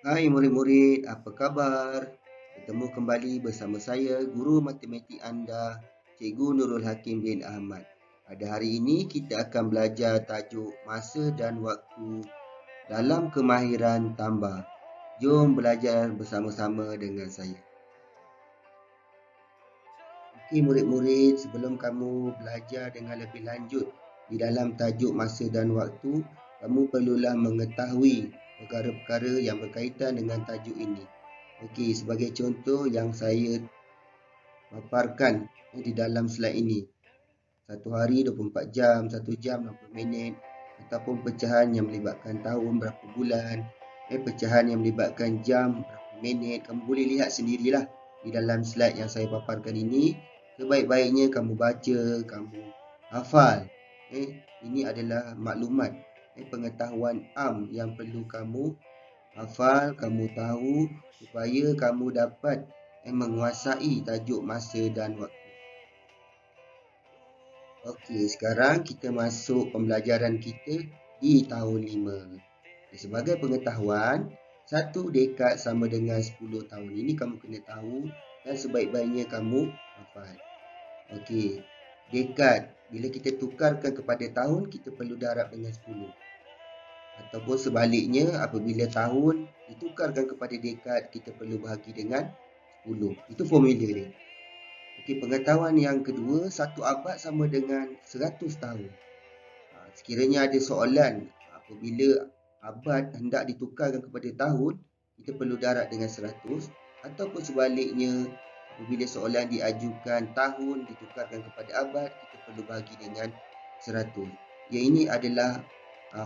Hai murid-murid, apa khabar? Bertemu kembali bersama saya, Guru Matematik anda, Cikgu Nurul Hakim bin Ahmad. Pada hari ini kita akan belajar tajuk masa dan waktu dalam kemahiran tambah. Jom belajar bersama-sama dengan saya. Okey murid-murid, sebelum kamu belajar dengan lebih lanjut di dalam tajuk masa dan waktu, kamu perlulah mengetahui perkara-perkara yang berkaitan dengan tajuk ini. Okey, sebagai contoh yang saya paparkan di dalam slide ini. Satu hari 24 jam, 1 jam 60 minit ataupun pecahan yang melibatkan tahun berapa bulan, pecahan yang melibatkan jam berapa minit. Kamu boleh lihat sendirilah di dalam slide yang saya paparkan ini. Sebaik-baiknya kamu baca, kamu hafal. Ini adalah maklumat, pengetahuan am yang perlu kamu hafal, kamu tahu supaya kamu dapat menguasai tajuk masa dan waktu. Okey, sekarang kita masuk pembelajaran kita di tahun 5. Sebagai pengetahuan, 1 dekad sama dengan 10 tahun. Ini kamu kena tahu dan sebaik-baiknya kamu hafal. Okey, dekad. Bila kita tukarkan kepada tahun, kita perlu darab dengan 10. Ataupun sebaliknya, apabila tahun ditukarkan kepada dekad, kita perlu bahagi dengan 10. Itu formula dia. Okey, pengetahuan yang kedua, 1 abad sama dengan 100 tahun. Sekiranya ada soalan apabila abad hendak ditukarkan kepada tahun, kita perlu darab dengan 100. Ataupun sebaliknya, apabila soalan diajukan tahun ditukarkan kepada abad, kita perlu bahagi dengan 100. Ini adalah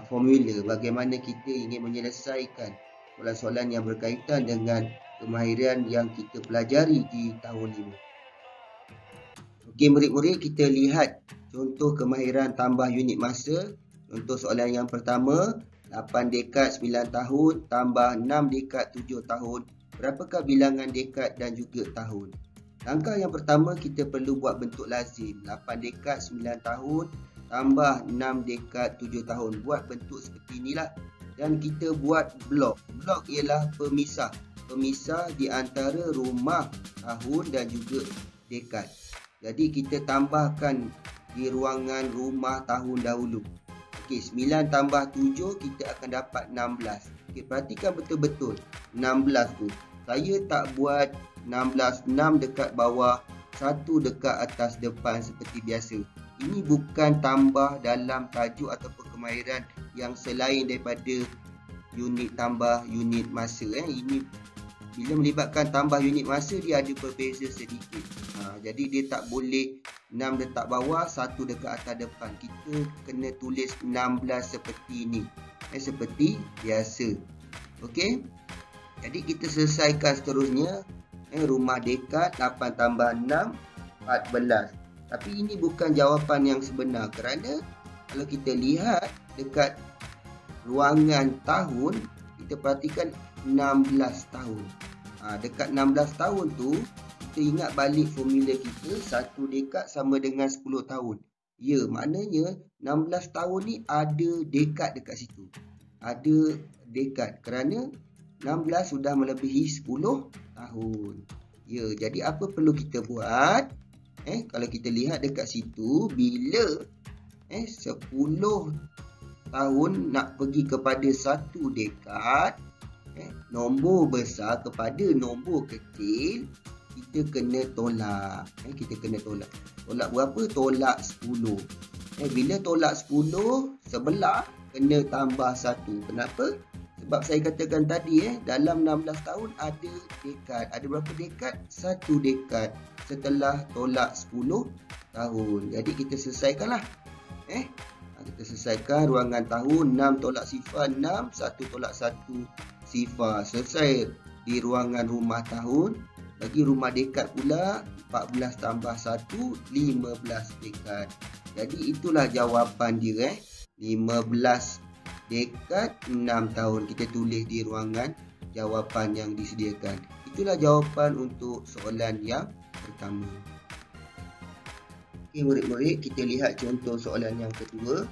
formula bagaimana kita ingin menyelesaikan soalan-soalan yang berkaitan dengan kemahiran yang kita pelajari di tahun 5. Okey murid-murid, kita lihat contoh kemahiran tambah unit masa. Contoh soalan yang pertama, 8 dekad 9 tahun tambah 6 dekad 7 tahun. Berapakah bilangan dekad dan juga tahun? Langkah yang pertama, kita perlu buat bentuk lazim. 8 dekad 9 tahun tambah 6 dekad 7 tahun. Buat bentuk seperti inilah. Dan kita buat blok. Blok ialah pemisah. Pemisah di antara rumah, tahun dan juga dekad. Jadi kita tambahkan di ruangan rumah tahun dahulu. Okey, 9 tambah 7 kita akan dapat 16. Okey, perhatikan betul-betul 16 tu. Saya tak buat 16, 6 dekat bawah, 1 dekat atas depan seperti biasa. Ini bukan tambah dalam tajuk ataupun kemahiran yang selain daripada unit tambah unit masa. Ini bila melibatkan tambah unit masa, dia ada berbeza sedikit. Jadi dia tak boleh 6 letak bawah, 1 dekat atas depan. Kita kena tulis 16 seperti ini. Seperti biasa. Okey. Jadi kita selesaikan seterusnya. Rumah dekad 8 tambah 6, 14. Tapi ini bukan jawapan yang sebenar. Kerana kalau kita lihat dekat ruangan tahun, kita perhatikan 16 tahun. Dekat 16 tahun tu, kita ingat balik formula kita, 1 dekad sama dengan 10 tahun. Ya, maknanya 16 tahun ni ada dekad dekat situ. Ada dekad kerana 16 sudah melebihi 10 tahun. Ya, jadi apa perlu kita buat? Kalau kita lihat dekat situ, bila 10 tahun nak pergi kepada 1 dekad, nombor besar kepada nombor kecil, kita kena tolak. Kita kena tolak. Tolak berapa? Tolak 10. Bila tolak 10, sebelah kena tambah 1. Kenapa? Sebab saya katakan tadi, dalam 16 tahun ada dekad. Ada berapa dekad? 1 dekad setelah tolak 10 tahun. Jadi kita selesaikanlah. Kita selesaikan ruangan tahun, 6 tolak sifar 6, 1 tolak 1 sifar. Selesai di ruangan rumah tahun. Bagi rumah dekad pula, 14 tambah 1, 15 dekad. Jadi itulah jawapan dia. 15 dekad 6 tahun. Kita tulis di ruangan jawapan yang disediakan. Itulah jawapan untuk soalan yang pertama. Okey murid-murid, kita lihat contoh soalan yang kedua.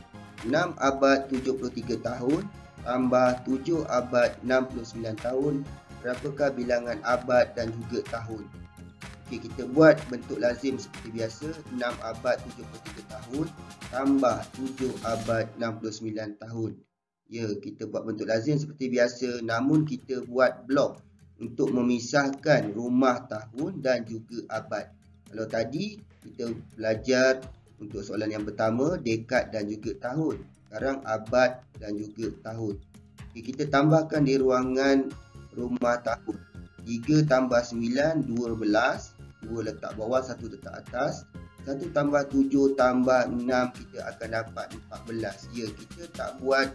6 abad 73 tahun tambah 7 abad 69 tahun. Berapakah bilangan abad dan juga tahun? Okey, kita buat bentuk lazim seperti biasa. 6 abad 73 tahun tambah 7 abad 69 tahun. Ya, kita buat bentuk lazim seperti biasa, namun kita buat blok untuk memisahkan rumah tahun dan juga abad. Kalau tadi kita belajar untuk soalan yang pertama, dekad dan juga tahun. Sekarang abad dan juga tahun. Okey, kita tambahkan di ruangan rumah tahun. 3 tambah 9, 12. 2 letak bawah, 1 letak atas. 1 tambah 7 tambah 6, kita akan dapat 14. Ya, kita tak buat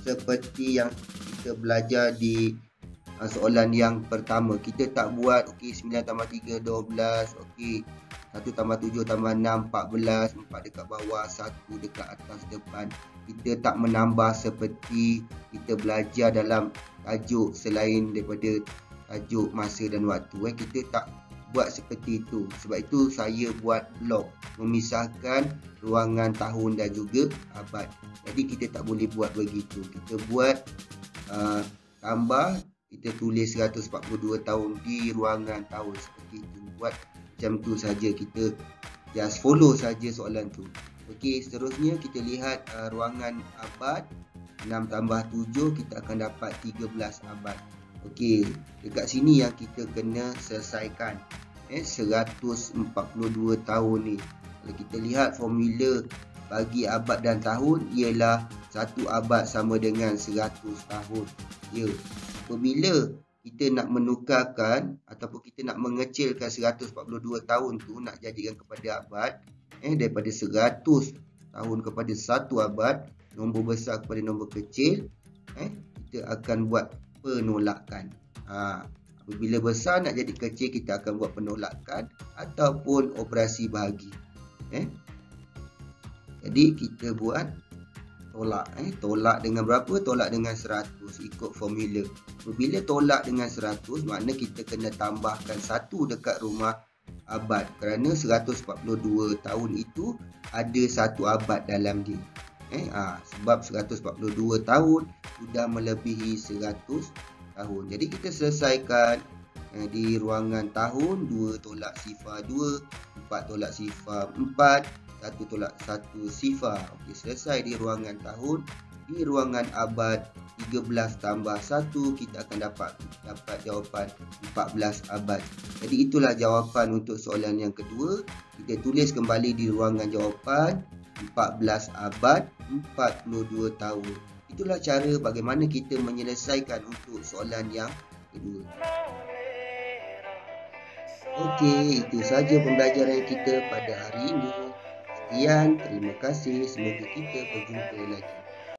seperti yang kita belajar di soalan yang pertama. Kita tak buat, okey, 9 tambah 3, 12. Okey, 1 tambah 7 tambah 6, 14. 4 dekat bawah, 1 dekat atas depan. Kita tak menambah seperti kita belajar dalam tajuk selain daripada tajuk masa dan waktu. Kita tak buat seperti itu. Sebab itu saya buat blok memisahkan ruangan tahun dan juga abad. Jadi kita tak boleh buat begitu. Kita buat tambah, kita tulis 142 tahun di ruangan tahun seperti itu. Buat macam tu saja, kita just follow saja soalan tu. Okey, seterusnya kita lihat ruangan abad. 6 tambah 7, kita akan dapat 13 abad. Okey, dekat sini yang kita kena selesaikan. 142 tahun ni. Kalau kita lihat formula bagi abad dan tahun ialah 1 abad sama dengan 100 tahun. Ya, apabila kita nak menukarkan ataupun kita nak mengecilkan 142 tahun tu nak jadikan kepada abad, daripada 100 tahun kepada 1 abad, nombor besar kepada nombor kecil, kita akan buat penolakan. Apabila besar nak jadi kecil, kita akan buat penolakan ataupun operasi bahagi. Jadi kita buat tolak. Tolak dengan berapa? Tolak dengan 100 ikut formula. Apabila tolak dengan 100, makna kita kena tambahkan 1 dekat rumah abad, kerana 142 tahun itu ada 1 abad dalam dia. Sebab 142 tahun sudah melebihi 100 tahun. Jadi kita selesaikan di ruangan tahun. 2 tolak sifar 2, 4 tolak sifar 4, 1 tolak 1 sifar. Okey, selesai di ruangan tahun. Di ruangan abad, 13 tambah 1, kita akan dapat jawapan 14 abad. Jadi itulah jawapan untuk soalan yang kedua. Kita tulis kembali di ruangan jawapan, 14 abad 42 tahun. Itulah cara bagaimana kita menyelesaikan untuk soalan yang kedua. Okey, itu saja pembelajaran kita pada hari ini. Sekian, terima kasih. Semoga kita berjumpa lagi.